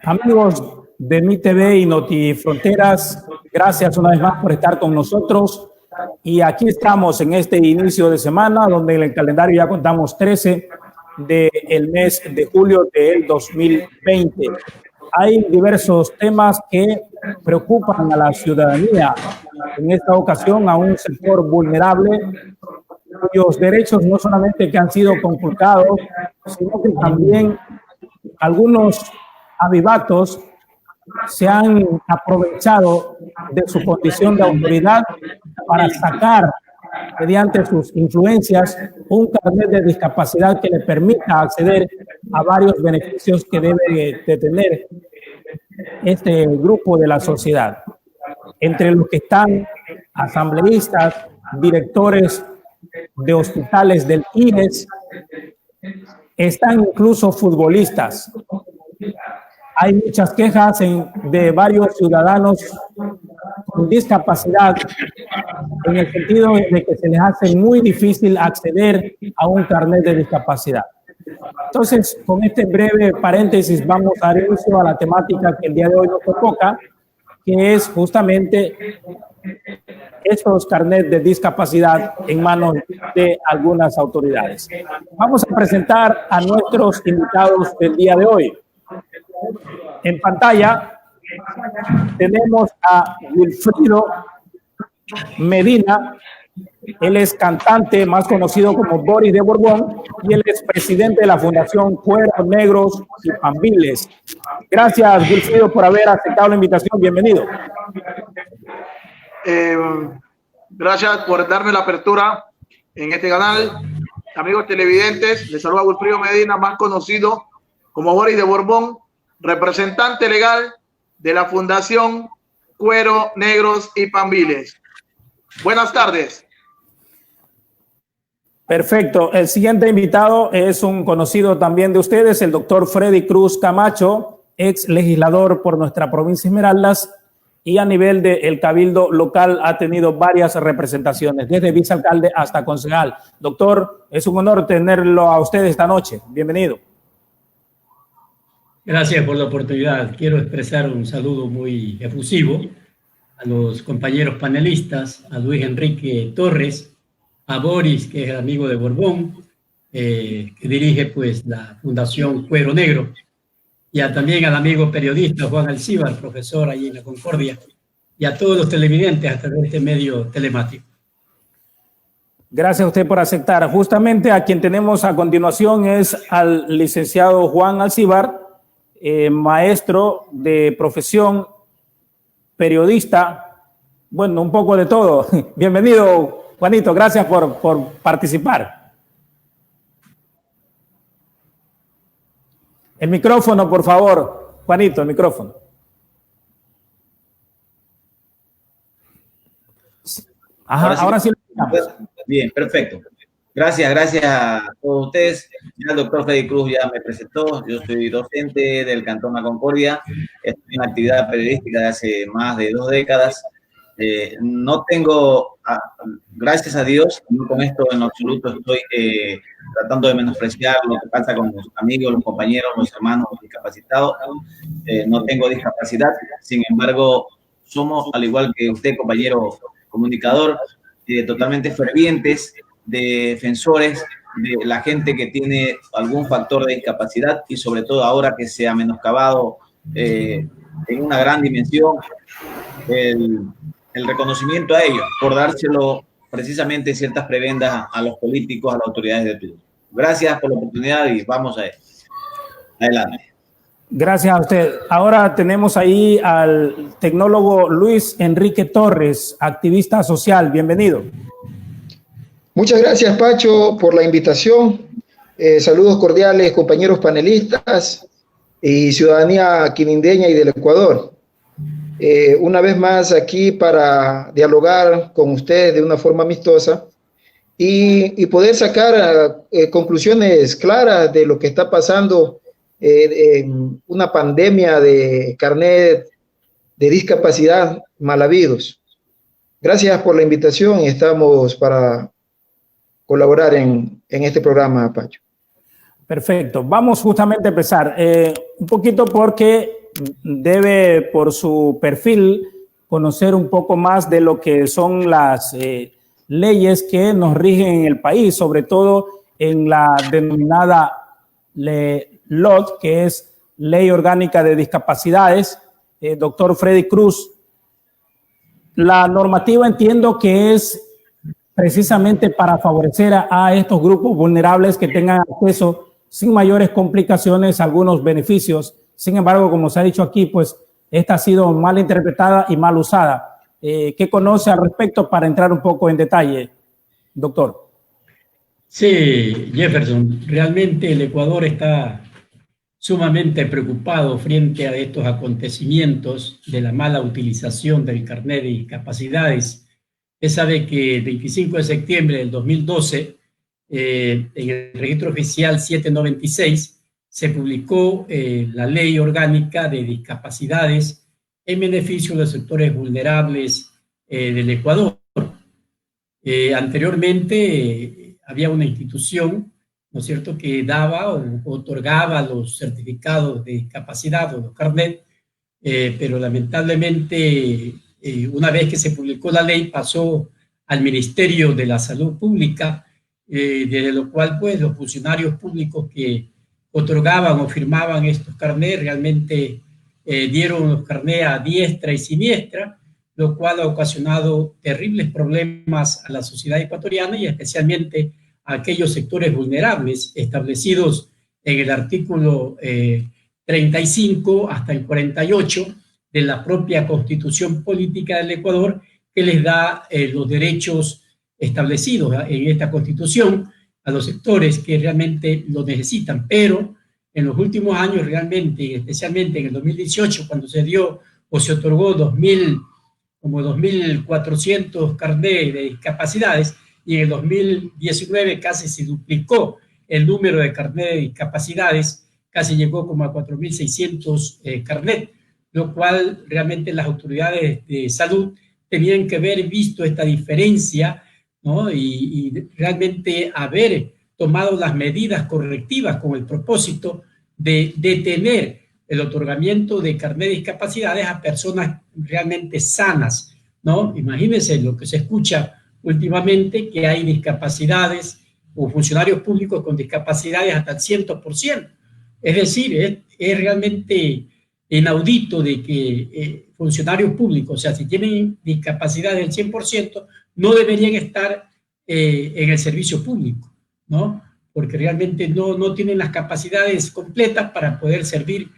Amigos de Mi TV y Notifronteras, gracias una vez más por estar con nosotros. Y aquí estamos en este inicio de semana, donde en el calendario ya contamos 13 del mes de julio del 2020. Hay diversos temas que preocupan a la ciudadanía. En esta ocasión a un sector vulnerable, cuyos derechos no solamente que han sido conculcados, sino que también algunos avivatos se han aprovechado de su condición de autoridad para sacar, mediante sus influencias, un carnet de discapacidad que le permita acceder a varios beneficios que debe de tener este grupo de la sociedad. Entre los que están asambleístas, directores de hospitales del INES, están incluso futbolistas. Hay muchas quejas de varios ciudadanos con discapacidad en el sentido de que se les hace muy difícil acceder a un carnet de discapacidad. Entonces, con este breve paréntesis, vamos a dar inicio a la temática que el día de hoy nos toca, que es justamente estos carnets de discapacidad en manos de algunas autoridades. Vamos a presentar a nuestros invitados del día de hoy. En pantalla tenemos a Wilfrido Medina. Él es cantante, más conocido como Boris de Borbón, y él es presidente de la Fundación Cueros Negros y Pambiles. Gracias, Wilfrido, por haber aceptado la invitación. Bienvenido. Gracias por darme la apertura en este canal. Amigos televidentes, les saluda Wilfrido Medina, más conocido como Boris de Borbón, representante legal de la Fundación Cueros Negros y Pambiles. Buenas tardes. Perfecto. El siguiente invitado es un conocido también de ustedes, el doctor Freddy Cruz Camacho, ex legislador por nuestra provincia de Esmeraldas, y a nivel del cabildo local ha tenido varias representaciones, desde vicealcalde hasta concejal. Doctor, es un honor tenerlo a usted esta noche. Bienvenido. Gracias por la oportunidad. Quiero expresar un saludo muy efusivo a los compañeros panelistas, a Luis Enrique Torres, a Boris, que es el amigo de Borbón, que dirige pues la Fundación Cuero Negro, y también al amigo periodista Juan Alcíbar, profesor allí en la Concordia, y a todos los televidentes a través de este medio telemático. Gracias a usted por aceptar. Justamente a quien tenemos a continuación es al licenciado Juan Alcíbar, maestro de profesión, periodista, bueno, un poco de todo. Bienvenido, Juanito, gracias por participar. El micrófono, por favor, Juanito, el micrófono. Ajá, ahora sí. Bien, perfecto. Gracias a todos ustedes. Ya el doctor Freddy Cruz ya me presentó. Yo soy docente del Cantón La Concordia. Estoy en actividad periodística de hace más de 2 décadas. No tengo, gracias a Dios, no con esto en lo absoluto estoy tratando de menospreciar lo que pasa con los amigos, los compañeros, los hermanos discapacitados. No tengo discapacidad, sin embargo, somos, al igual que usted, compañero comunicador, totalmente fervientes, defensores de la gente que tiene algún factor de discapacidad y sobre todo ahora que se ha menoscabado en una gran dimensión el reconocimiento a ellos por dárselo precisamente ciertas prebendas a los políticos, a las autoridades de turno. Gracias por la oportunidad y vamos a adelante. Gracias a usted. Ahora tenemos ahí al tecnólogo Luis Enrique Torres, activista social. Bienvenido. Muchas gracias, Pacho, por la invitación. Saludos cordiales, compañeros panelistas y ciudadanía quinindeña y del Ecuador. Una vez más aquí para dialogar con ustedes de una forma amistosa y poder sacar conclusiones claras de lo que está pasando en una pandemia de carnet de discapacidad mal habidos. Gracias por la invitación y estamos para colaborar en este programa, Pacho. Perfecto. Vamos justamente a empezar un poquito porque debe, por su perfil, conocer un poco más de lo que son las leyes que nos rigen en el país, sobre todo en la denominada LOD, que es Ley Orgánica de Discapacidades. Doctor Freddy Cruz, la normativa entiendo que es precisamente para favorecer a estos grupos vulnerables que tengan acceso sin mayores complicaciones a algunos beneficios. Sin embargo, como se ha dicho aquí, pues esta ha sido mal interpretada y mal usada. ¿Qué conoce al respecto para entrar un poco en detalle, doctor? Sí, Jefferson, realmente el Ecuador está sumamente preocupado frente a estos acontecimientos de la mala utilización del carnet de discapacidades. Usted sabe que el 25 de septiembre del 2012, en el registro oficial 796, se publicó la Ley Orgánica de Discapacidades en beneficio de los sectores vulnerables del Ecuador. Anteriormente había una institución, ¿no es cierto?, que daba o otorgaba los certificados de discapacidad o los carnet, pero lamentablemente una vez que se publicó la ley pasó al Ministerio de la Salud Pública, desde lo cual pues los funcionarios públicos que otorgaban o firmaban estos carnets realmente dieron los carnets a diestra y siniestra, lo cual ha ocasionado terribles problemas a la sociedad ecuatoriana y especialmente a aquellos sectores vulnerables establecidos en el artículo 35 hasta el 48 de la propia Constitución Política del Ecuador, que les da los derechos establecidos en esta Constitución a los sectores que realmente lo necesitan. Pero en los últimos años realmente, especialmente en el 2018, cuando se dio o se otorgó como 2.400 carnets de discapacidades, y en el 2019 casi se duplicó el número de carnets de discapacidades, casi llegó como a 4.600 carnets, lo cual realmente las autoridades de salud tenían que haber visto esta diferencia, ¿no? Y realmente haber tomado las medidas correctivas con el propósito de detener el otorgamiento de carnet de discapacidades a personas realmente sanas, ¿no? Imagínense lo que se escucha últimamente, que hay discapacidades o funcionarios públicos con discapacidades hasta el 100%. Es decir, es realmente inaudito de que funcionarios públicos, o sea, si tienen discapacidad del 100%, no deberían estar en el servicio público, ¿no? Porque realmente no tienen las capacidades completas para poder servir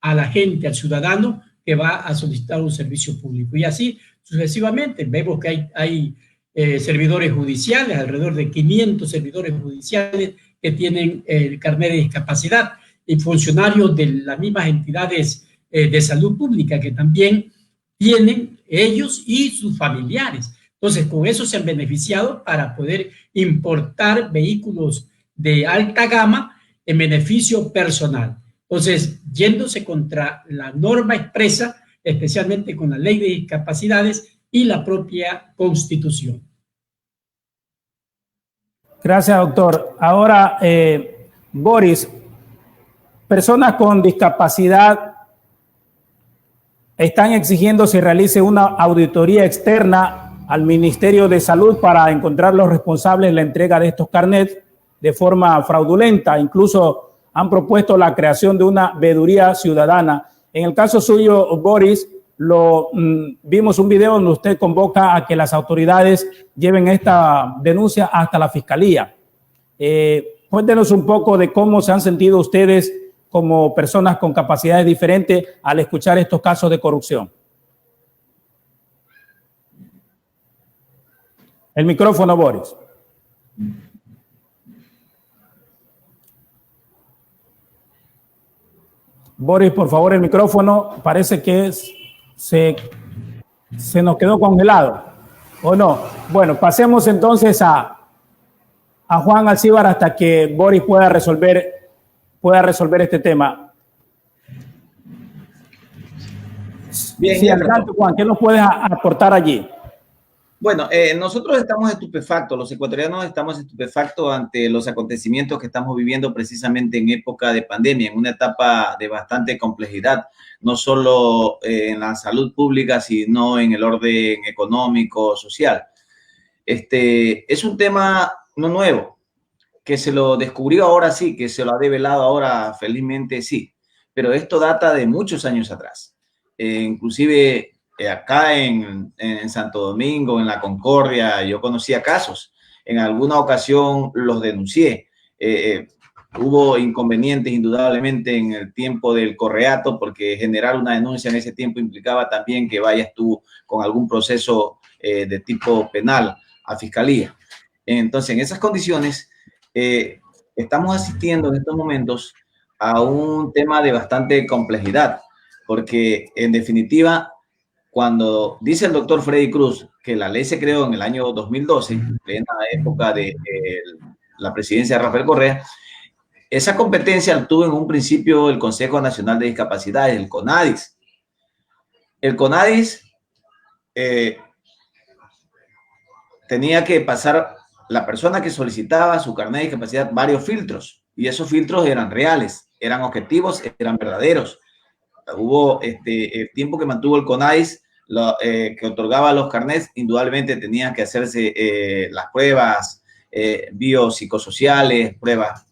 a la gente, al ciudadano que va a solicitar un servicio público. Y así sucesivamente. Vemos que hay servidores judiciales, alrededor de 500 servidores judiciales que tienen el carnet de discapacidad, y funcionarios de las mismas entidades de salud pública que también tienen ellos y sus familiares. Entonces, con eso se han beneficiado para poder importar vehículos de alta gama en beneficio personal. Entonces, yéndose contra la norma expresa, especialmente con la ley de discapacidades y la propia Constitución. Gracias, doctor. Ahora, Boris, personas con discapacidad están exigiendo se realice una auditoría externa al Ministerio de Salud para encontrar los responsables de la entrega de estos carnets de forma fraudulenta. Incluso han propuesto la creación de una veeduría ciudadana. En el caso suyo, Boris, vimos un video donde usted convoca a que las autoridades lleven esta denuncia hasta la Fiscalía. Cuéntenos un poco de cómo se han sentido ustedes como personas con capacidades diferentes al escuchar estos casos de corrupción. El micrófono, Boris. Boris, por favor, el micrófono. Parece que se nos quedó congelado, ¿o no? Bueno, pasemos entonces a Juan Alcíbar hasta que Boris pueda resolver este tema. Bien, sí, adelante, Juan, ¿qué nos puedes aportar allí? Bueno, nosotros estamos estupefactos, los ecuatorianos estamos estupefactos ante los acontecimientos que estamos viviendo precisamente en época de pandemia, en una etapa de bastante complejidad, no solo en la salud pública, sino en el orden económico, social. Es un tema no nuevo, que se lo descubrió ahora sí, que se lo ha develado ahora felizmente sí, pero esto data de muchos años atrás. Inclusive acá en Santo Domingo, en la Concordia, yo conocía casos. En alguna ocasión los denuncié. Hubo inconvenientes indudablemente en el tiempo del correato, porque generar una denuncia en ese tiempo implicaba también que vayas tú con algún proceso de tipo penal a fiscalía. Entonces, en esas condiciones, estamos asistiendo en estos momentos a un tema de bastante complejidad, porque en definitiva, cuando dice el doctor Freddy Cruz que la ley se creó en el año 2012, en la época de la presidencia de Rafael Correa, esa competencia la tuvo en un principio el Consejo Nacional de Discapacidades, el CONADIS. El CONADIS tenía que pasar la persona que solicitaba su carnet de discapacidad varios filtros, y esos filtros eran reales, eran objetivos, eran verdaderos. Hubo el tiempo que mantuvo el CONADIS, que otorgaba los carnets, indudablemente tenían que hacerse las pruebas biopsicosociales, pruebas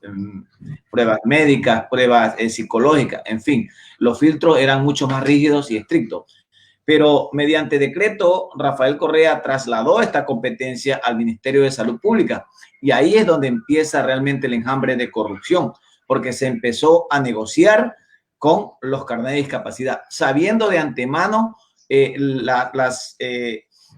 médicas, pruebas psicológicas, en fin, los filtros eran mucho más rígidos y estrictos. Pero mediante decreto, Rafael Correa trasladó esta competencia al Ministerio de Salud Pública, y ahí es donde empieza realmente el enjambre de corrupción, porque se empezó a con los carnets de discapacidad, sabiendo de antemano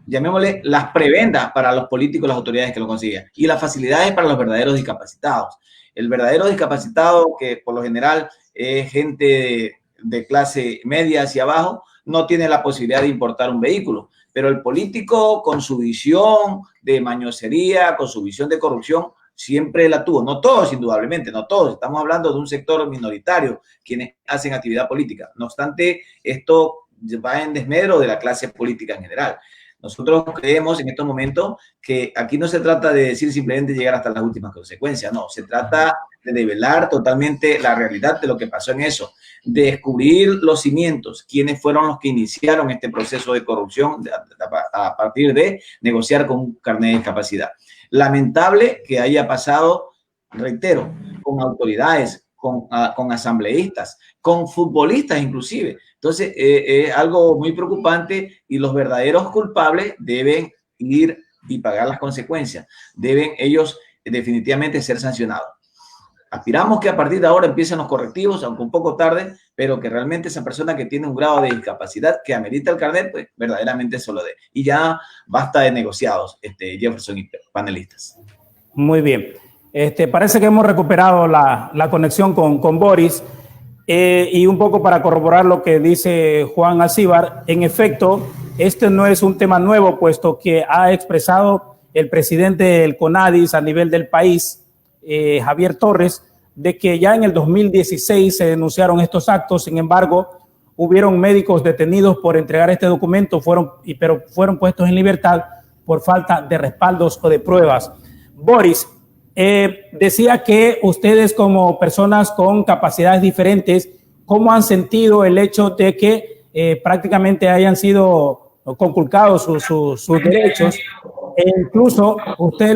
llamémosle las prebendas para los políticos y las autoridades que lo consiguen, y las facilidades para los verdaderos discapacitados. El verdadero discapacitado, que por lo general es gente de clase media hacia abajo, no tiene la posibilidad de importar un vehículo, pero el político, con su visión de mañosería, con su visión de corrupción, siempre la tuvo. No todos, indudablemente, no todos. Estamos hablando de un sector minoritario quienes hacen actividad política. No obstante, esto va en desmedro de la clase política en general. Nosotros creemos en estos momentos que aquí no se trata de decir simplemente llegar hasta las últimas consecuencias, no, se trata de develar totalmente la realidad de lo que pasó en eso, de descubrir los cimientos, quiénes fueron los que iniciaron este proceso de corrupción a partir de negociar con un carnet de discapacidad. Lamentable que haya pasado, reitero, con autoridades, con asambleístas, con futbolistas inclusive. Entonces, es algo muy preocupante, y los verdaderos culpables deben ir y pagar las consecuencias. Deben ellos definitivamente ser sancionados. Aspiramos que a partir de ahora empiecen los correctivos, aunque un poco tarde, pero que realmente esa persona que tiene un grado de discapacidad que amerita el carnet, pues verdaderamente se lo dé. Y ya basta de negociados, Jefferson y panelistas. Muy bien. Parece que hemos recuperado la conexión con Boris. Y un poco para corroborar lo que dice Juan Alcíbar, en efecto, este no es un tema nuevo, puesto que ha expresado el presidente del CONADIS a nivel del país, Javier Torres, de que ya en el 2016 se denunciaron estos actos. Sin embargo, hubieron médicos detenidos por entregar este documento, pero fueron puestos en libertad por falta de respaldos o de pruebas. Boris, decía que ustedes, como personas con capacidades diferentes, ¿cómo han sentido el hecho de que prácticamente hayan sido conculcados sus derechos? E incluso usted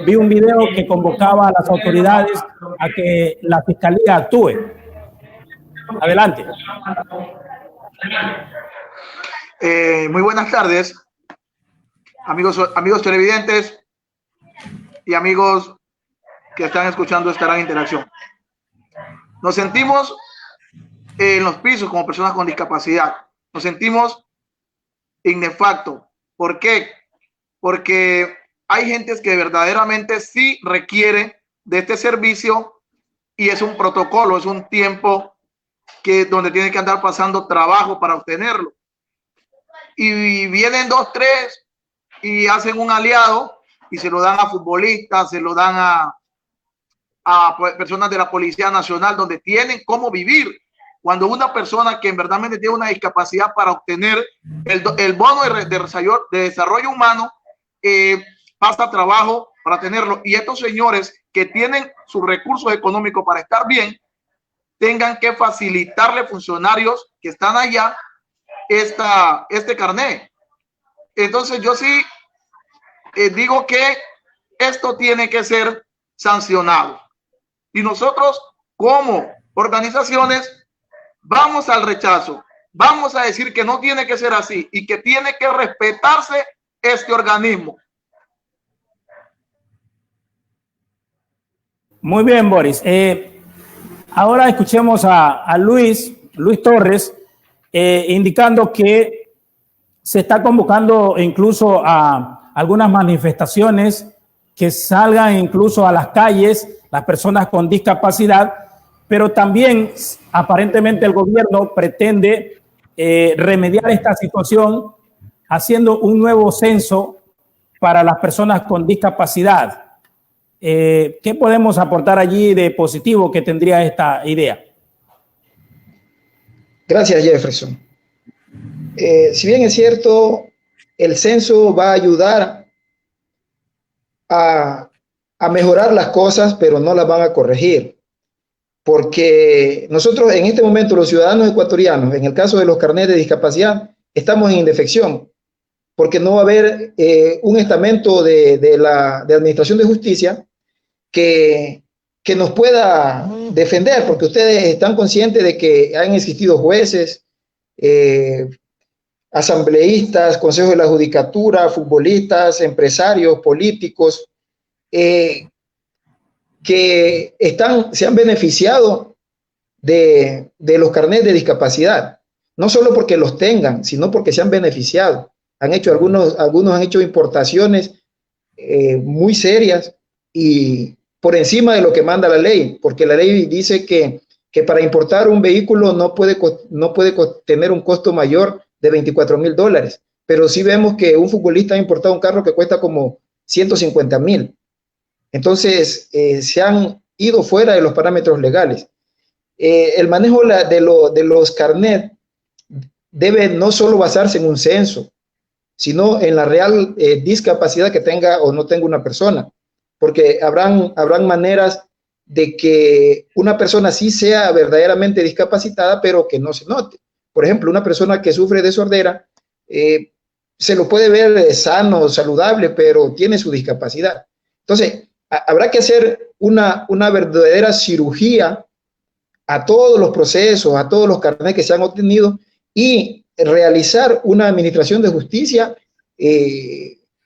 vi un video que convocaba a las autoridades a que la fiscalía actúe. Adelante. Muy buenas tardes, amigos televidentes y amigos que están escuchando esta gran interacción. Nos sentimos en los pisos como personas con discapacidad. Nos sentimos indefacto. ¿Por qué? Porque hay gentes que verdaderamente sí requieren de este servicio, y es un protocolo, es un tiempo donde tienen que andar pasando trabajo para obtenerlo. Y vienen 2, 3 y hacen un aliado y se lo dan a futbolistas, se lo dan a personas de la Policía Nacional, donde tienen cómo vivir, cuando una persona que en verdad tiene una discapacidad para obtener el bono de desarrollo humano pasa trabajo para tenerlo. Y estos señores que tienen sus recursos económicos para estar bien, tengan que facilitarle funcionarios que están allá este carnet. Entonces yo sí digo que esto tiene que ser sancionado. Y nosotros como organizaciones vamos al rechazo, vamos a decir que no tiene que ser así y que tiene que respetarse este organismo. Muy bien, Boris. Ahora escuchemos a Luis Torres, indicando que se está convocando incluso a algunas manifestaciones, que salgan incluso a las calles las personas con discapacidad, pero también aparentemente el gobierno pretende remediar esta situación haciendo un nuevo censo para las personas con discapacidad. ¿Qué podemos aportar allí de positivo que tendría esta idea? Gracias, Jefferson. Si bien es cierto, el censo va a ayudar a mejorar las cosas, pero no las van a corregir. Porque nosotros en este momento, los ciudadanos ecuatorianos, en el caso de los carnets de discapacidad, estamos en indefección, porque no va a haber un estamento de Administración de Justicia que nos pueda defender, porque ustedes están conscientes de que han existido jueces, asambleístas, consejos de la judicatura, futbolistas, empresarios, políticos, que se han beneficiado de los carnets de discapacidad, no solo porque los tengan, sino porque se han beneficiado. Algunos han hecho importaciones muy serias y por encima de lo que manda la ley, porque la ley dice que para importar un vehículo no puede tener un costo mayor de $24,000, pero sí vemos que un futbolista ha importado un carro que cuesta como 150,000. Entonces, se han ido fuera de los parámetros legales. El manejo de los carnets debe no solo basarse en un censo, sino en la real discapacidad que tenga o no tenga una persona, porque habrán maneras de que una persona sí sea verdaderamente discapacitada, pero que no se note. Por ejemplo, una persona que sufre de sordera, se lo puede ver sano, saludable, pero tiene su discapacidad. Entonces, habrá que hacer una verdadera cirugía a todos los procesos, a todos los carnets que se han obtenido y realizar una administración de justicia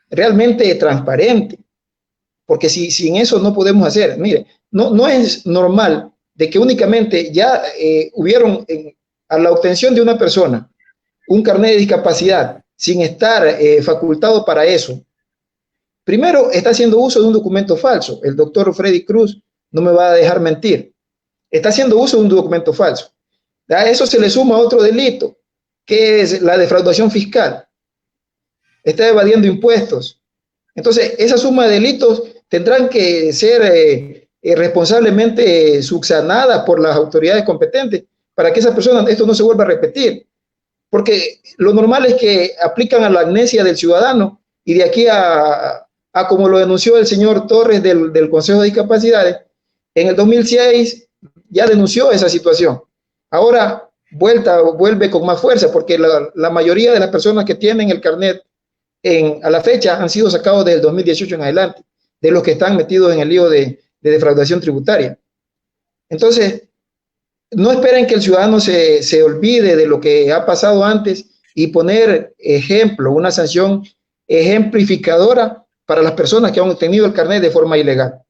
realmente transparente, porque sin eso no podemos hacer. Mire, no es normal de que únicamente ya hubieron a la obtención de una persona un carnet de discapacidad sin estar facultado para eso. Primero, está haciendo uso de un documento falso. El doctor Freddy Cruz no me va a dejar mentir. Está haciendo uso de un documento falso. A eso se le suma otro delito, que es la defraudación fiscal. Está evadiendo impuestos. Entonces, esa suma de delitos tendrán que ser responsablemente subsanadas por las autoridades competentes para que esa persona, esto no se vuelva a repetir. Porque lo normal es que aplican a la amnesia del ciudadano y de aquí a como lo denunció el señor Torres del Consejo de Discapacidades, en el 2006 ya denunció esa situación. Ahora vuelve con más fuerza, porque la mayoría de las personas que tienen el carnet a la fecha han sido sacados desde el 2018 en adelante, de los que están metidos en el lío de defraudación tributaria. Entonces, no esperen que el ciudadano se olvide de lo que ha pasado antes y poner ejemplo, una sanción ejemplificadora para las personas que han obtenido el carnet de forma ilegal.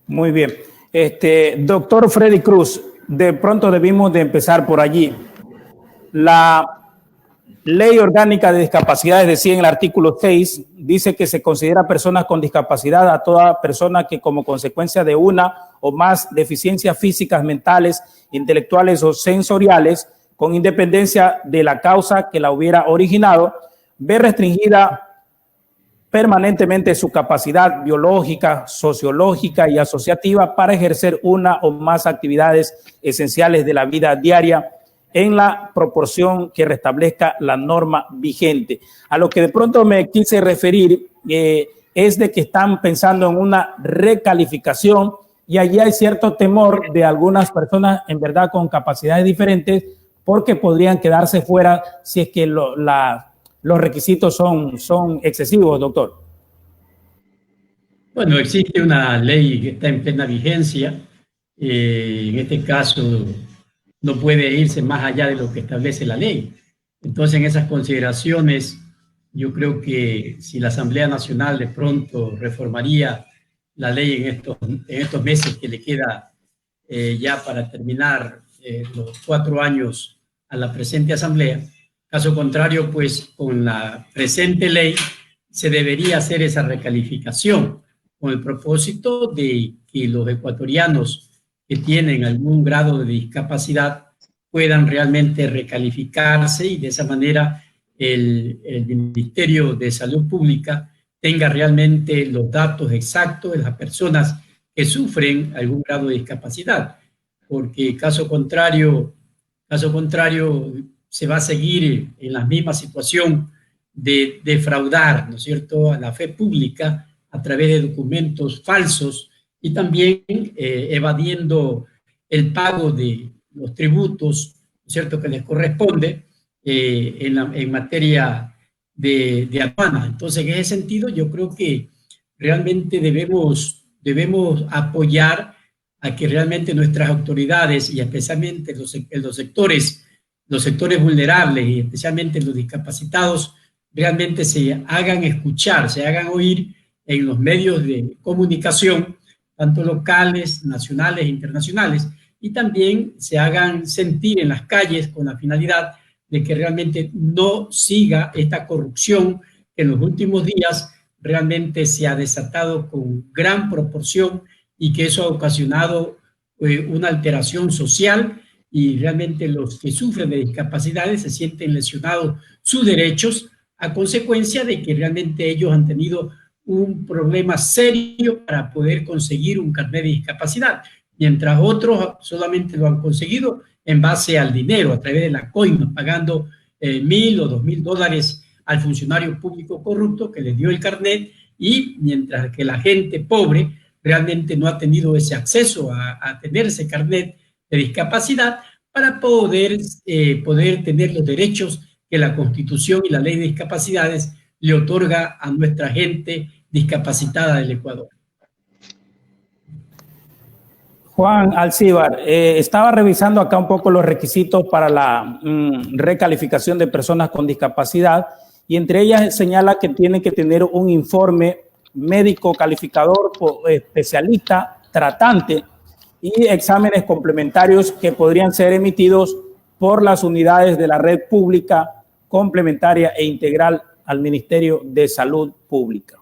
Muy bien. Doctor Freddy Cruz, de pronto debimos de empezar por allí. La Ley Orgánica de Discapacidades decía en el artículo 6, dice que se considera personas con discapacidad a toda persona que como consecuencia de una o más deficiencias físicas, mentales, intelectuales o sensoriales, con independencia de la causa que la hubiera originado, ve restringida permanentemente su capacidad biológica, sociológica y asociativa para ejercer una o más actividades esenciales de la vida diaria en la proporción que restablezca la norma vigente. A lo que de pronto me quise referir es de que están pensando en una recalificación y allí hay cierto temor de algunas personas, en verdad, con capacidades diferentes, porque podrían quedarse fuera si es que los requisitos son excesivos, doctor. Bueno, existe una ley que está en plena vigencia. En este caso, no puede irse más allá de lo que establece la ley. Entonces, en esas consideraciones, yo creo que si la Asamblea Nacional de pronto reformaría la ley en estos meses que le queda ya para terminar los 4 años a la presente Asamblea, caso contrario, pues con la presente ley se debería hacer esa recalificación con el propósito de que los ecuatorianos que tienen algún grado de discapacidad puedan realmente recalificarse y de esa manera el Ministerio de Salud Pública tenga realmente los datos exactos de las personas que sufren algún grado de discapacidad, porque caso contrario se va a seguir en la misma situación de defraudar, ¿no es cierto?, a la fe pública a través de documentos falsos y también evadiendo el pago de los tributos, ¿no es cierto?, que les corresponde en materia de aduana. Entonces, en ese sentido, yo creo que realmente debemos apoyar a que realmente nuestras autoridades y especialmente los sectores vulnerables y especialmente los discapacitados realmente se hagan escuchar, se hagan oír en los medios de comunicación, tanto locales, nacionales e internacionales, y también se hagan sentir en las calles con la finalidad de que realmente no siga esta corrupción que en los últimos días realmente se ha desatado con gran proporción y que eso ha ocasionado una alteración social y realmente los que sufren de discapacidades se sienten lesionados sus derechos a consecuencia de que realmente ellos han tenido un problema serio para poder conseguir un carnet de discapacidad, mientras otros solamente lo han conseguido en base al dinero, a través de la coima, pagando $1,000 o $2,000 al funcionario público corrupto que les dio el carnet, y mientras que la gente pobre realmente no ha tenido ese acceso a tener ese carnet de discapacidad para poder tener los derechos que la Constitución y la Ley de Discapacidades le otorga a nuestra gente discapacitada del Ecuador. Juan Alcíbar, estaba revisando acá un poco los requisitos para la recalificación de personas con discapacidad y entre ellas señala que tienen que tener un informe médico calificador, especialista, tratante y exámenes complementarios que podrían ser emitidos por las unidades de la red pública complementaria e integral al Ministerio de Salud Pública.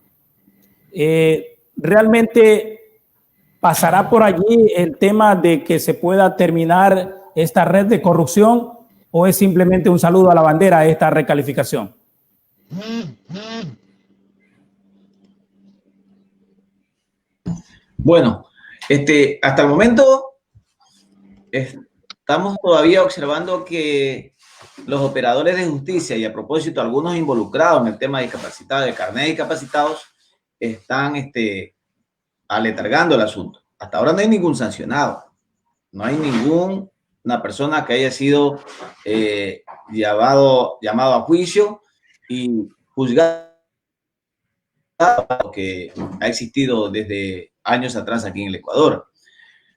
¿Realmente pasará por allí el tema de que se pueda terminar esta red de corrupción o es simplemente un saludo a la bandera esta recalificación? Bueno, hasta el momento estamos todavía observando que los operadores de justicia y a propósito algunos involucrados en el tema de discapacidad, de carnet de discapacitados, están aletargando el asunto. Hasta ahora no hay ningún sancionado, no hay ninguna persona que haya sido llamado a juicio y juzgado, que ha existido desde años atrás aquí en el Ecuador.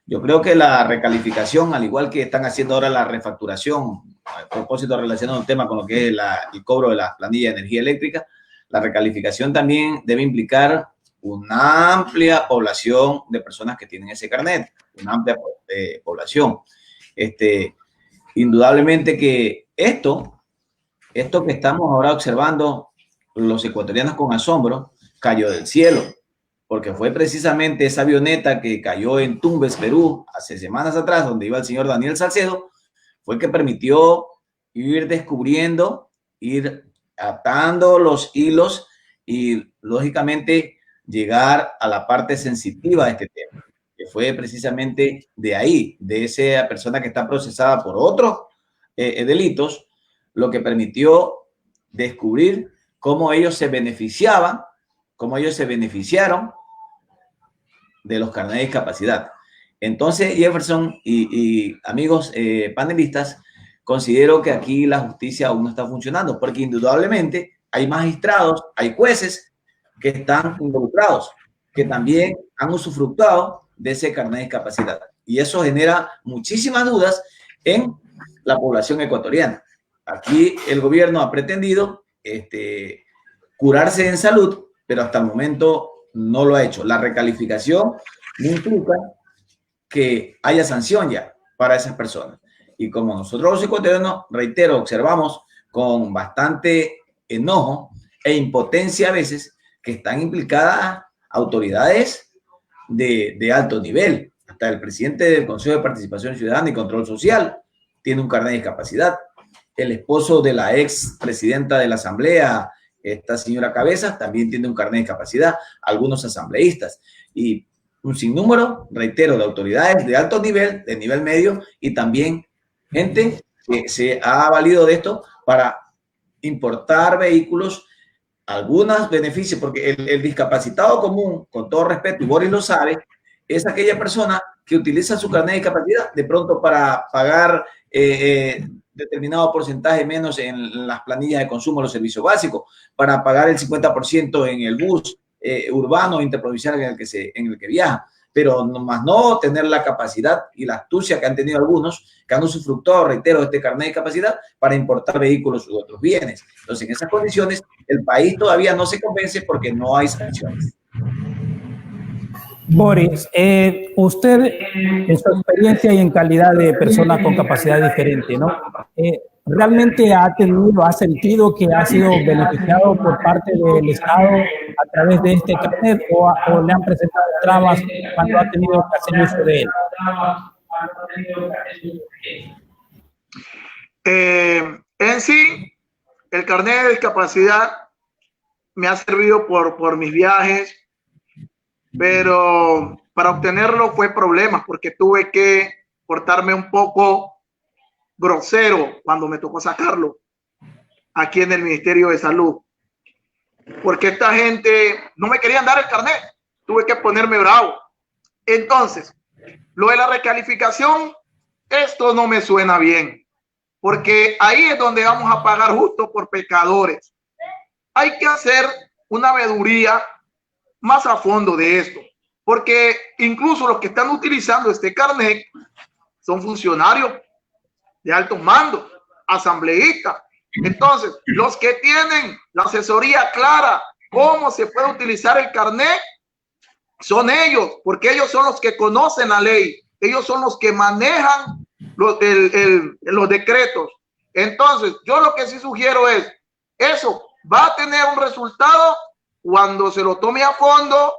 Yo creo que la recalificación, al igual que están haciendo ahora la refacturación, a propósito relacionado un tema con lo que es el cobro de la planilla de energía eléctrica, la recalificación también debe implicar una amplia población de personas que tienen ese carnet, una amplia población. Indudablemente que esto que estamos ahora observando los ecuatorianos con asombro, cayó del cielo, porque fue precisamente esa avioneta que cayó en Tumbes, Perú, hace semanas atrás, donde iba el señor Daniel Salcedo, fue que permitió ir descubriendo, ir atando los hilos y, lógicamente, llegar a la parte sensitiva de este tema, que fue precisamente de ahí, de esa persona que está procesada por otros delitos, lo que permitió descubrir cómo ellos se beneficiaban, cómo ellos se beneficiaron de los carnets de discapacidad. Entonces, Jefferson y amigos panelistas, considero que aquí la justicia aún no está funcionando, porque indudablemente hay magistrados, hay jueces que están involucrados, que también han usufructuado de ese carnet de discapacidad. Y eso genera muchísimas dudas en la población ecuatoriana. Aquí el gobierno ha pretendido curarse en salud, pero hasta el momento no lo ha hecho. La recalificación no implica que haya sanción ya para esas personas. Y como nosotros los ecuatorianos, reitero, observamos con bastante enojo e impotencia a veces que están implicadas autoridades de alto nivel. Hasta el presidente del Consejo de Participación Ciudadana y Control Social tiene un carnet de discapacidad. El esposo de la ex presidenta de la Asamblea, esta señora Cabezas, también tiene un carnet de discapacidad. Algunos asambleístas. Y un sinnúmero, reitero, de autoridades de alto nivel, de nivel medio, y también gente que se ha valido de esto para importar vehículos, algunos beneficios, porque el discapacitado común, con todo respeto, y Boris lo sabe, es aquella persona que utiliza su carnet de discapacidad de pronto para pagar determinado porcentaje menos en las planillas de consumo de los servicios básicos, para pagar el 50% en el bus urbano interprovincial en el que viaja, pero más no tener la capacidad y la astucia que han tenido algunos que han usufructuado, reitero, este carnet de discapacidad para importar vehículos u otros bienes. Entonces, en esas condiciones, el país todavía no se convence porque no hay sanciones. Boris, usted en su experiencia y en calidad de persona con capacidad diferente, ¿no? ¿Realmente ha sentido que ha sido beneficiado por parte del Estado a través de este carnet o le han presentado trabas cuando ha tenido que hacer uso de él? En sí, el carnet de discapacidad me ha servido por mis viajes, pero para obtenerlo fue problema porque tuve que portarme un poco grosero cuando me tocó sacarlo aquí en el Ministerio de Salud, porque esta gente no me querían dar el carnet, tuve que ponerme bravo. Entonces, lo de la recalificación, esto no me suena bien, porque ahí es donde vamos a pagar justo por pecadores. Hay que hacer una veeduría más a fondo de esto, porque incluso los que están utilizando este carnet son funcionarios de altos mandos, asambleístas. Entonces, los que tienen la asesoría clara cómo se puede utilizar el carnet son ellos, porque ellos son los que conocen la ley, ellos son los que manejan los decretos. Entonces, yo lo que sí sugiero es, eso va a tener un resultado cuando se lo tome a fondo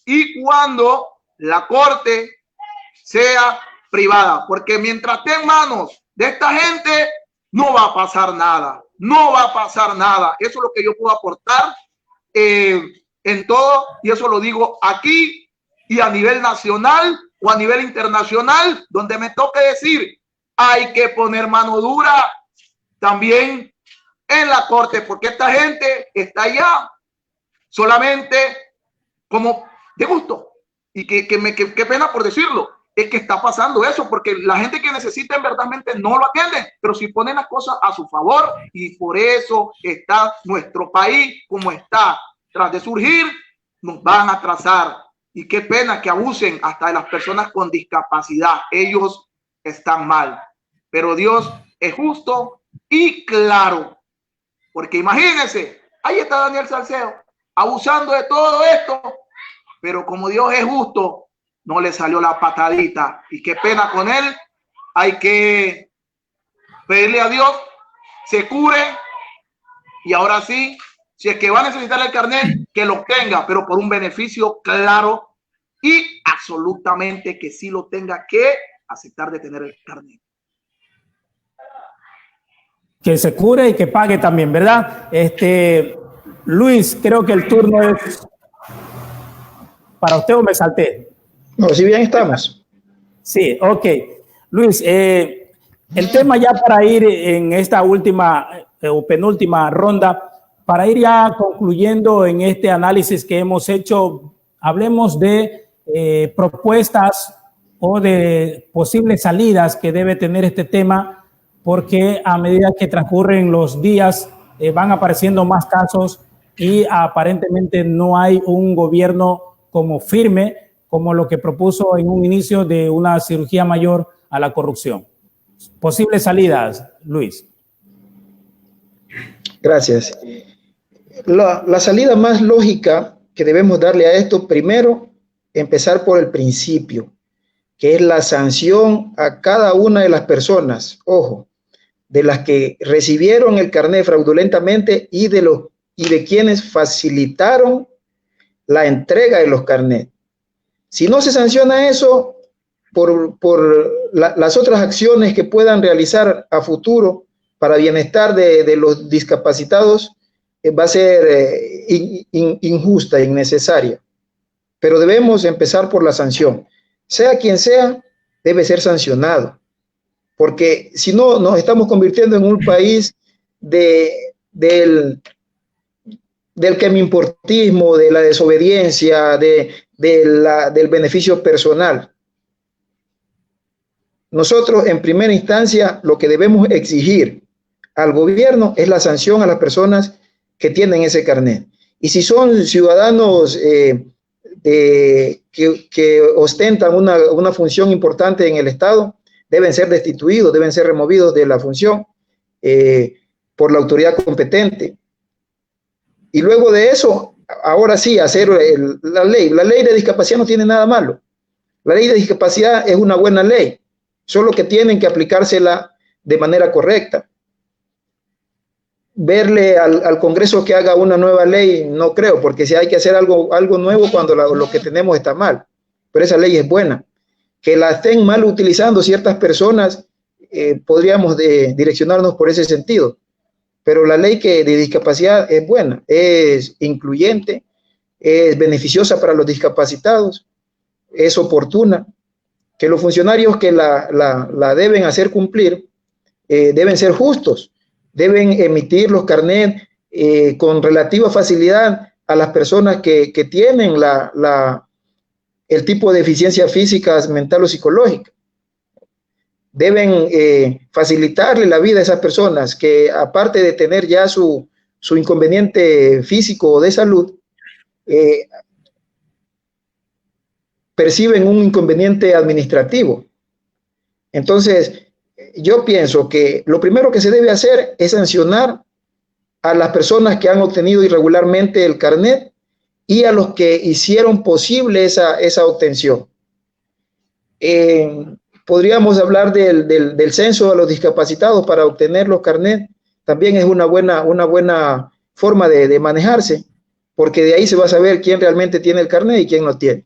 y cuando la corte sea privada, porque mientras esté en manos de esta gente no va a pasar nada, no va a pasar nada. Eso es lo que yo puedo aportar en todo, y eso lo digo aquí y a nivel nacional o a nivel internacional, donde me toque decir, hay que poner mano dura también en la corte, porque esta gente está allá solamente como de gusto, y qué pena por decirlo, es que está pasando eso, porque la gente que necesita en verdadmente no lo atiende, pero si ponen las cosas a su favor, y por eso está nuestro país como está, tras de surgir, nos van a atrasar, y qué pena que abusen hasta de las personas con discapacidad. Ellos están mal, pero Dios es justo y claro, porque imagínense, ahí está Daniel Salcedo abusando de todo esto, pero como Dios es justo, no le salió la patadita, y qué pena con él. Hay que pedirle a Dios se cure, y ahora sí, si es que va a necesitar el carnet, que lo tenga, pero por un beneficio claro y absolutamente que sí lo tenga que aceptar de tener el carnet. Que se cure y que pague también, ¿verdad? Luis, creo que el turno es para usted o me salté. No, si bien estamos. Sí, ok. Luis, el tema ya para ir en esta última o penúltima ronda, para ir ya concluyendo en este análisis que hemos hecho, hablemos de propuestas o de posibles salidas que debe tener este tema, porque a medida que transcurren los días van apareciendo más casos y aparentemente no hay un gobierno como firme, como lo que propuso en un inicio de una cirugía mayor a la corrupción. Posibles salidas, Luis. Gracias. La salida más lógica que debemos darle a esto, primero, empezar por el principio, que es la sanción a cada una de las personas, ojo, de las que recibieron el carnet fraudulentamente y de quienes facilitaron la entrega de los carnets. Si no se sanciona eso, por las otras acciones que puedan realizar a futuro para bienestar de los discapacitados, va a ser injusta, innecesaria. Pero debemos empezar por la sanción. Sea quien sea, debe ser sancionado. Porque si no, nos estamos convirtiendo en un país del que me importismo, de la desobediencia, del beneficio personal. Nosotros, en primera instancia, lo que debemos exigir al gobierno es la sanción a las personas que tienen ese carnet. Y si son ciudadanos que ostentan una función importante en el Estado, deben ser destituidos, deben ser removidos de la función por la autoridad competente. Y luego de eso, ahora sí, hacer la ley. La ley de discapacidad no tiene nada malo. La ley de discapacidad es una buena ley, solo que tienen que aplicársela de manera correcta. Verle al Congreso que haga una nueva ley, no creo, porque si hay que hacer algo nuevo cuando lo que tenemos está mal. Pero esa ley es buena. Que la estén mal utilizando ciertas personas, podríamos direccionarnos por ese sentido. Pero la ley de discapacidad es buena, es incluyente, es beneficiosa para los discapacitados, es oportuna. Que los funcionarios que la deben hacer cumplir deben ser justos, deben emitir los carnets con relativa facilidad a las personas que tienen el tipo de deficiencia física, mental o psicológica. Deben facilitarle la vida a esas personas que, aparte de tener ya su inconveniente físico o de salud, perciben un inconveniente administrativo. Entonces, yo pienso que lo primero que se debe hacer es sancionar a las personas que han obtenido irregularmente el carnet y a los que hicieron posible esa obtención. Podríamos hablar del censo de los discapacitados para obtener los carnets. También es una buena forma de manejarse, porque de ahí se va a saber quién realmente tiene el carnet y quién no tiene.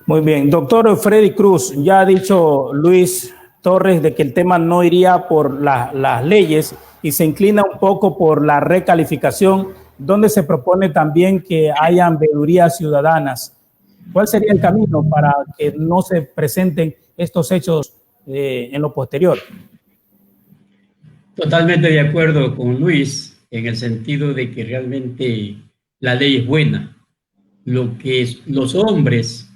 Muy bien. Doctor Freddy Cruz, ya ha dicho Luis Torres de que el tema no iría por las leyes y se inclina un poco por la recalificación, donde se propone también que hayan veedurías ciudadanas. ¿Cuál sería el camino para que no se presenten estos hechos en lo posterior? Totalmente de acuerdo con Luis, en el sentido de que realmente la ley es buena. Lo que los hombres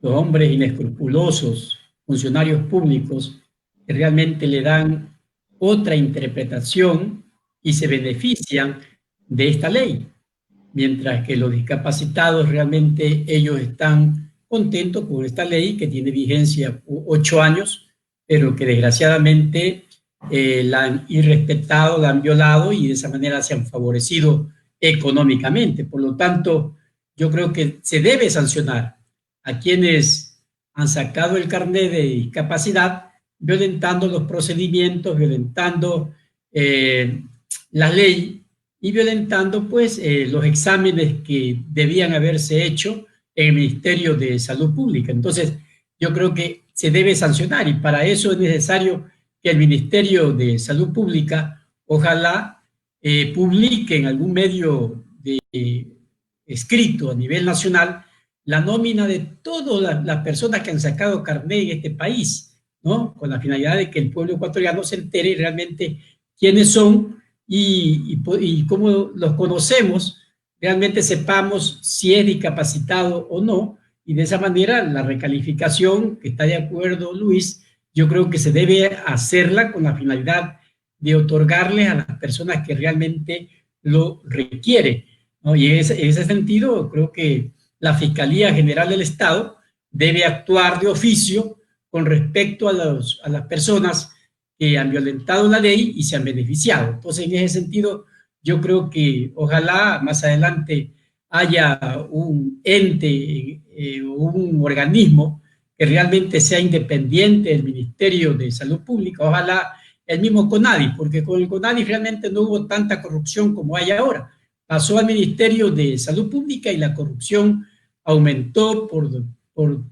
inescrupulosos, funcionarios públicos, que realmente le dan otra interpretación y se benefician de esta ley, mientras que los discapacitados realmente ellos están contentos con esta ley que tiene vigencia 8 años, pero que desgraciadamente la han irrespetado, la han violado y de esa manera se han favorecido económicamente. Por lo tanto, yo creo que se debe sancionar a quienes han sacado el carnet de discapacidad violentando los procedimientos, violentando la ley y violentando pues los exámenes que debían haberse hecho en el Ministerio de Salud Pública. Entonces, yo creo que se debe sancionar y para eso es necesario que el Ministerio de Salud Pública ojalá publique en algún medio escrito a nivel nacional la nómina de todas las personas que han sacado carnet en este país, ¿no? Con la finalidad de que el pueblo ecuatoriano se entere realmente quiénes son y cómo los conocemos, realmente sepamos si es discapacitado o no, y de esa manera la recalificación, que está de acuerdo Luis, yo creo que se debe hacerla con la finalidad de otorgarle a las personas que realmente lo requieren, ¿no? Y en ese sentido, creo que la Fiscalía General del Estado debe actuar de oficio con respecto a las personas que han violentado la ley y se han beneficiado. Entonces, en ese sentido, yo creo que ojalá más adelante haya un ente o un organismo que realmente sea independiente del Ministerio de Salud Pública, ojalá el mismo CONADI, porque con el CONADI realmente no hubo tanta corrupción como hay ahora. Pasó al Ministerio de Salud Pública y la corrupción aumentó por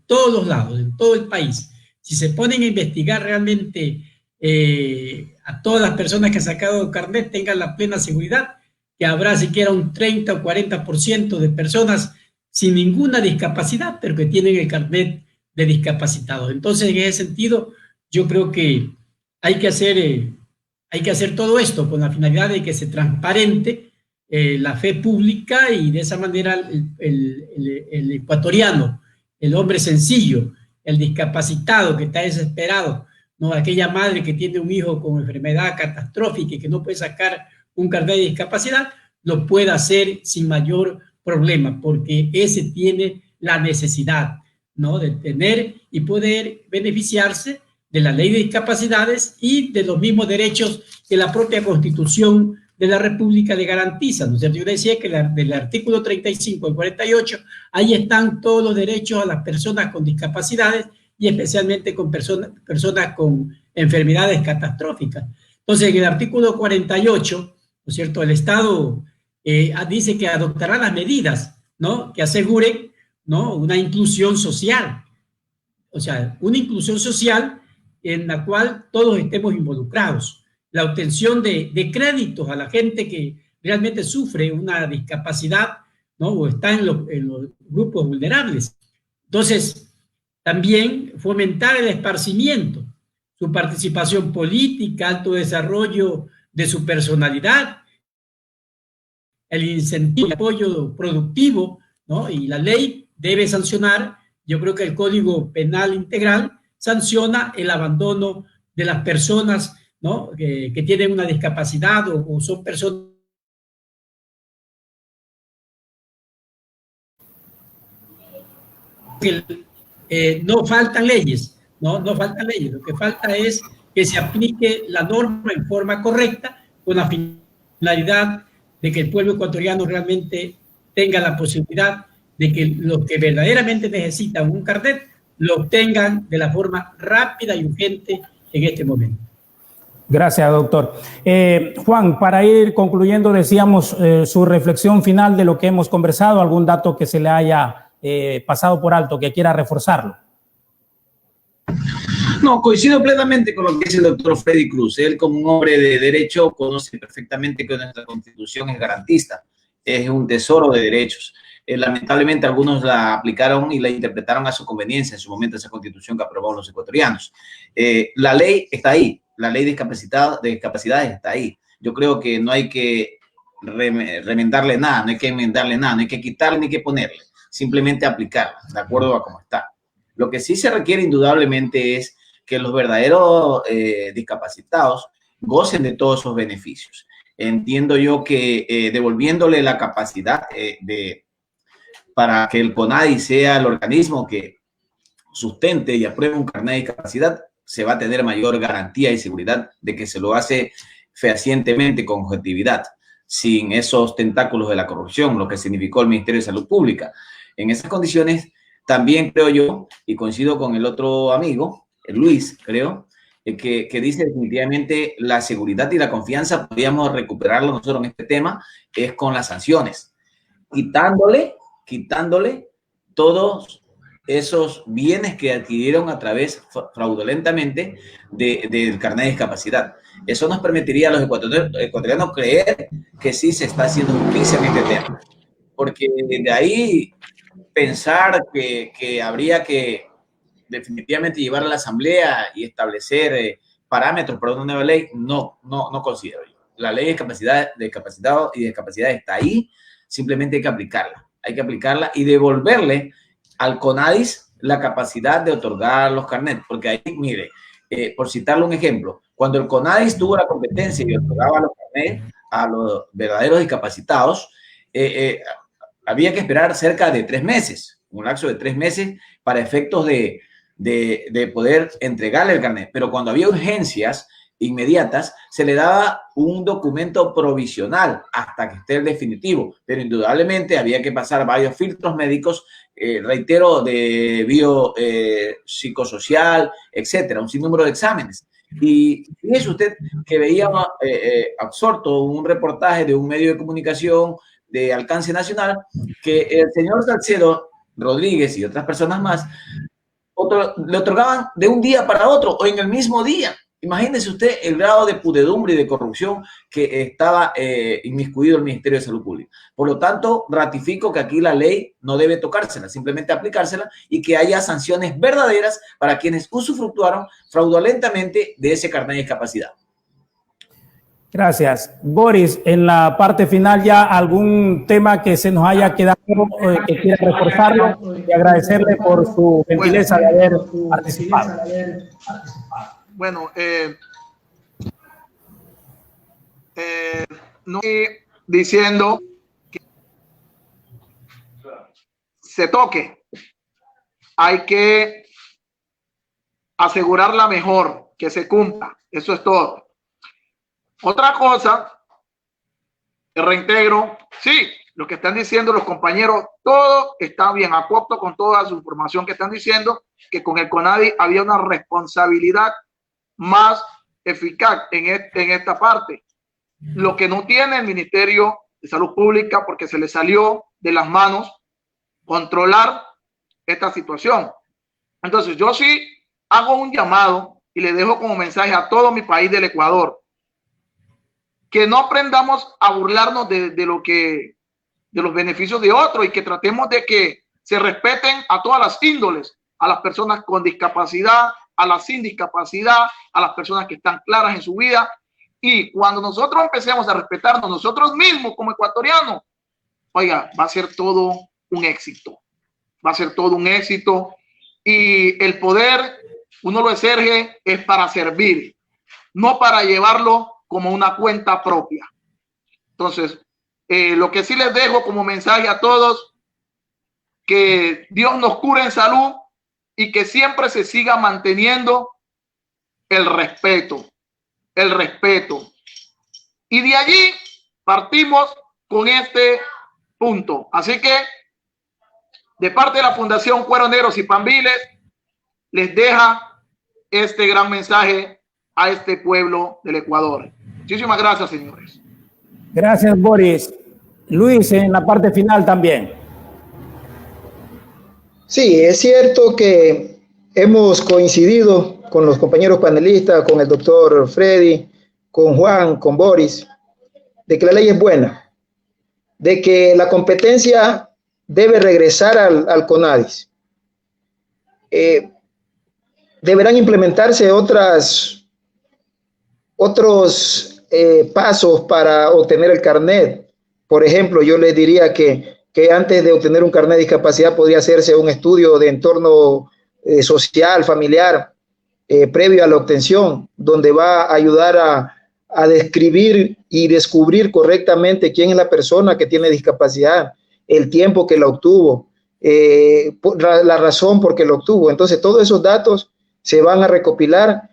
todos los lados, en todo el país. Si se ponen a investigar realmente a todas las personas que han sacado carnet, tengan la plena seguridad que habrá siquiera un 30 o 40% de personas sin ninguna discapacidad, pero que tienen el carnet de discapacitados. Entonces, en ese sentido, yo creo que hay que hacer todo esto con la finalidad de que se transparente la fe pública y de esa manera el ecuatoriano, el hombre sencillo, el discapacitado que está desesperado, ¿no? Aquella madre que tiene un hijo con enfermedad catastrófica y que no puede sacar un carnet de discapacidad, lo pueda hacer sin mayor problema, porque ese tiene la necesidad, ¿no? De tener y poder beneficiarse de la ley de discapacidades y de los mismos derechos que la propia Constitución de la República le garantiza, ¿no es cierto? Yo decía que del artículo 35 al 48, ahí están todos los derechos a las personas con discapacidades y especialmente con personas con enfermedades catastróficas. Entonces, en el artículo 48, ¿no es cierto?, el Estado dice que adoptará las medidas, ¿no?, que aseguren, ¿no?, una inclusión social. O sea, una inclusión social en la cual todos estemos involucrados. La obtención de créditos a la gente que realmente sufre una discapacidad, ¿no?, o está en los grupos vulnerables. Entonces, también fomentar el esparcimiento, su participación política, alto desarrollo de su personalidad, el incentivo y apoyo productivo, ¿no? Y la ley debe sancionar, yo creo que el Código Penal Integral sanciona el abandono de las personas, ¿no?, que tienen una discapacidad o son personas que no faltan leyes, ¿no? No faltan leyes, lo que falta es que se aplique la norma en forma correcta con la finalidad de que el pueblo ecuatoriano realmente tenga la posibilidad de que los que verdaderamente necesitan un carnet lo obtengan de la forma rápida y urgente en este momento. Gracias, doctor. Juan, para ir concluyendo, decíamos su reflexión final de lo que hemos conversado, algún dato que se le haya pasado por alto, que quiera reforzarlo. No, coincido plenamente con lo que dice el doctor Freddy Cruz. Él, como un hombre de derecho, conoce perfectamente que nuestra Constitución es garantista, es un tesoro de derechos. Lamentablemente, algunos la aplicaron y la interpretaron a su conveniencia en su momento, esa Constitución que aprobaron los ecuatorianos. La ley está ahí, la ley de discapacidades está ahí. Yo creo que no hay que remendarle nada, no hay que enmendarle nada, no hay que quitarle ni que ponerle, simplemente aplicarla de acuerdo a cómo está. Lo que sí se requiere indudablemente es que los verdaderos discapacitados gocen de todos esos beneficios. Entiendo yo que devolviéndole la capacidad para que el CONADI sea el organismo que sustente y apruebe un carnet de discapacidad, se va a tener mayor garantía y seguridad de que se lo hace fehacientemente, con objetividad, sin esos tentáculos de la corrupción, lo que significó el Ministerio de Salud Pública. En esas condiciones, también creo yo, y coincido con el otro amigo, Luis, creo, que dice definitivamente la seguridad y la confianza podríamos recuperarlo nosotros en este tema, es con las sanciones, quitándole todos esos bienes que adquirieron a través fraudulentamente del carnet de discapacidad. Eso nos permitiría a los ecuatorianos creer que sí se está haciendo justicia en este tema. Porque de ahí pensar que habría que definitivamente llevar a la Asamblea y establecer parámetros para una nueva ley, no considero yo. La ley de discapacitados y discapacidad está ahí, simplemente hay que aplicarla y devolverle al CONADIS la capacidad de otorgar los carnets, porque ahí, mire, por citarle un ejemplo, cuando el CONADIS tuvo la competencia y otorgaba los carnets a los verdaderos discapacitados, había que esperar cerca de 3 meses, un lapso de 3 meses para efectos de poder entregarle el carnet. Pero cuando había urgencias inmediatas, se le daba un documento provisional hasta que esté el definitivo. Pero indudablemente había que pasar varios filtros médicos, reitero, de psicosocial, etcétera, un sinnúmero de exámenes. Y fíjese usted que veía absorto un reportaje de un medio de comunicación de alcance nacional que el señor Salcedo Rodríguez y otras personas más le otorgaban de un día para otro o en el mismo día. Imagínese usted el grado de pudredumbre y de corrupción que estaba inmiscuido el Ministerio de Salud Pública. Por lo tanto, ratifico que aquí la ley no debe tocársela, simplemente aplicársela y que haya sanciones verdaderas para quienes usufructuaron fraudulentamente de ese carnet de discapacidad. Gracias. Boris, en la parte final ya algún tema que se nos haya quedado, que quiera reforzarlo y agradecerle por su gentileza de haber participado. Bueno, no estoy diciendo que se toque. Hay que asegurarla mejor, que se cumpla. Eso es todo. Otra cosa, reintegro, sí, lo que están diciendo los compañeros, todo está bien, acopto con toda su información que están diciendo, que con el CONADIS había una responsabilidad más eficaz en esta parte. Lo que no tiene el Ministerio de Salud Pública, porque se le salió de las manos controlar esta situación. Entonces, yo sí hago un llamado y le dejo como mensaje a todo mi país del Ecuador, que no aprendamos a burlarnos de los beneficios de otros y que tratemos de que se respeten a todas las índoles, a las personas con discapacidad, a las sin discapacidad, a las personas que están claras en su vida. Y cuando nosotros empecemos a respetarnos nosotros mismos como ecuatorianos, oiga, va a ser todo un éxito. Va a ser todo un éxito. Y el poder, uno lo ejerce es para servir, no para llevarlo como una cuenta propia. Entonces, lo que sí les dejo como mensaje a todos, que Dios nos cure en salud y que siempre se siga manteniendo el respeto. El respeto. Y de allí partimos con este punto. Así que, de parte de la Fundación Cuero Negros y Pambiles, les deja este gran mensaje a este pueblo del Ecuador. Muchísimas gracias, señores. Gracias, Boris. Luis, en la parte final también. Sí, es cierto que hemos coincidido con los compañeros panelistas, con el doctor Freddy, con Juan, con Boris, de que la ley es buena, de que la competencia debe regresar al CONADIS. Deberán implementarse otros pasos para obtener el carnet. Por ejemplo, yo les diría que antes de obtener un carnet de discapacidad podría hacerse un estudio de entorno social, familiar, previo a la obtención, donde va a ayudar a describir y descubrir correctamente quién es la persona que tiene discapacidad, el tiempo que la obtuvo, la razón por qué lo obtuvo. Entonces, todos esos datos se van a recopilar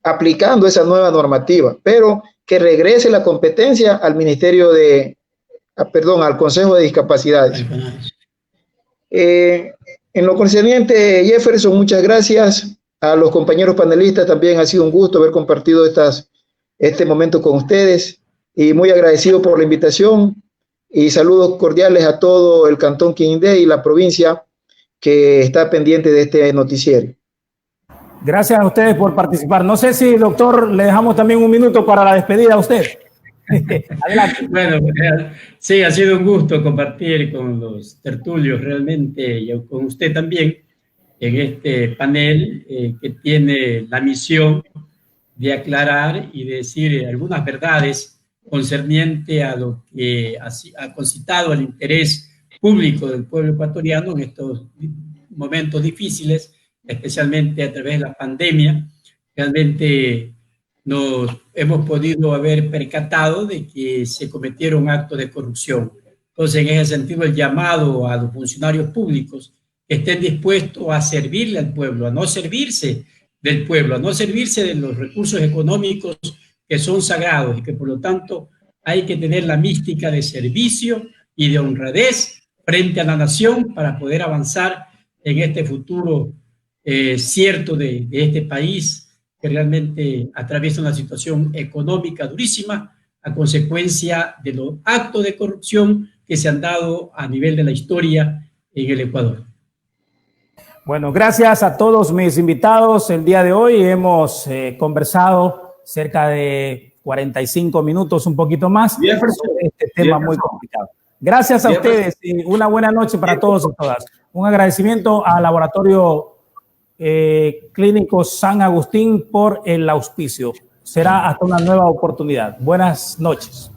aplicando esa nueva normativa, pero que regrese la competencia al Ministerio al Consejo de Discapacidades. En lo concerniente, Jefferson, muchas gracias. A los compañeros panelistas también ha sido un gusto haber compartido este momento con ustedes y muy agradecido por la invitación y saludos cordiales a todo el Cantón Quirindé y la provincia que está pendiente de este noticiero. Gracias a ustedes por participar. No sé si, doctor, le dejamos también un minuto para la despedida a usted. Adelante. Bueno, sí, ha sido un gusto compartir con los tertulios realmente y con usted también en este panel que tiene la misión de aclarar y decir algunas verdades concerniente a lo que ha concitado el interés público del pueblo ecuatoriano en estos momentos difíciles, especialmente a través de la pandemia. Realmente nos hemos podido haber percatado de que se cometieron actos de corrupción. Entonces, en ese sentido, el llamado a los funcionarios públicos que estén dispuestos a servirle al pueblo, a no servirse del pueblo, a no servirse de los recursos económicos que son sagrados y que por lo tanto hay que tener la mística de servicio y de honradez frente a la nación para poder avanzar en este futuro cierto de este país que realmente atraviesa una situación económica durísima a consecuencia de los actos de corrupción que se han dado a nivel de la historia en el Ecuador. Bueno, gracias a todos mis invitados. El día de hoy hemos conversado cerca de 45 minutos, un poquito más, sobre este tema muy complicado. Gracias a ustedes y una buena noche para todos y todas. Un agradecimiento al Laboratorio Clínico San Agustín por el auspicio. Será hasta una nueva oportunidad. Buenas noches.